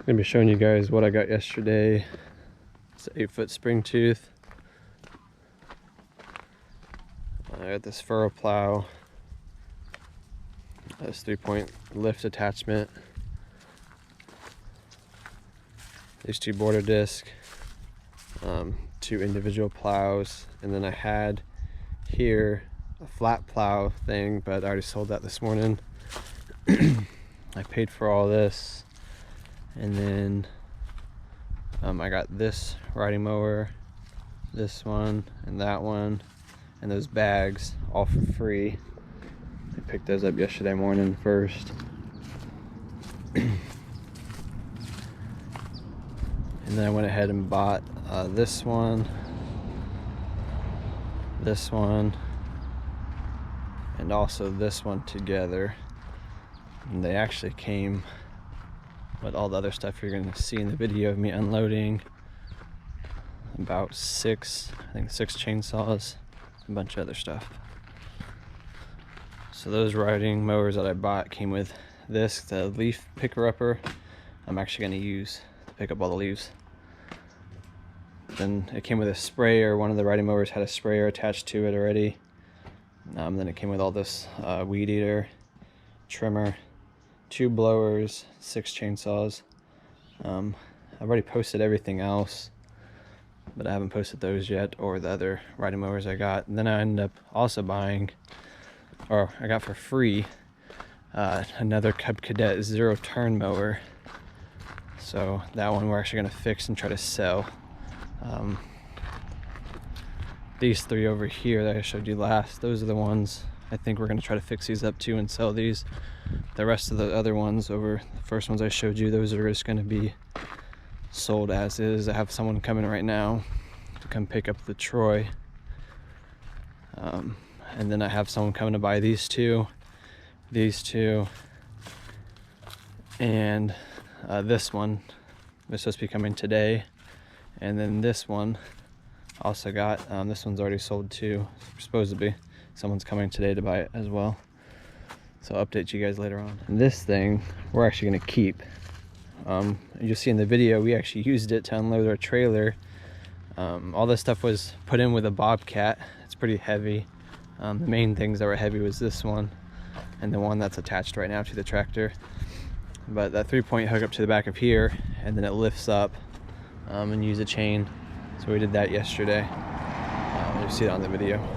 Gonna be showing you guys what I got yesterday. It's an 8-foot spring tooth. I got this furrow plow, this 3-point lift attachment, these 2 border discs, 2 individual plows, and then I had here a flat plow thing, but I already sold that this morning. I paid for all this, and then I got this riding mower, this one, and that one, and those bags all for free. I picked those up yesterday morning first. And then I went ahead and bought this one, and also this one together. And they actually came with all the other stuff you're going to see in the video of me unloading. About 6 chainsaws, a bunch of other stuff. So those riding mowers that I bought came with this, the leaf picker upper. I'm actually going to use to pick up all the leaves. Then it came with a sprayer. One of the riding mowers had a sprayer attached to it already. Then it came with all this weed eater, trimmer, 2 blowers, 6 chainsaws. I've already posted everything else, but I haven't posted those yet, or the other riding mowers I got. And then I ended up also buying, or I got for free, another Cub Cadet 0-turn mower. So that one we're actually going to fix and try to sell. These 3 over here that I showed you last, those are the ones I think we're going to try to fix these up too and sell these. The rest of the other ones, over the first ones I showed you, those are just going to be sold as is. I have someone coming right now to come pick up the Troy. And then I have someone coming to buy these two, and this one was supposed to be coming today. And then this one also got, this one's already sold too, supposed to be. Someone's coming today to buy it as well. So I'll update you guys later on. And this thing, we're actually gonna keep. You'll see in the video, we actually used it to unload our trailer. All this stuff was put in with a Bobcat. It's pretty heavy. The main things that were heavy was this one, and the one that's attached right now to the tractor. But that 3-point hook up to the back of here, and then it lifts up and use a chain. So we did that yesterday. You'll see it on the video.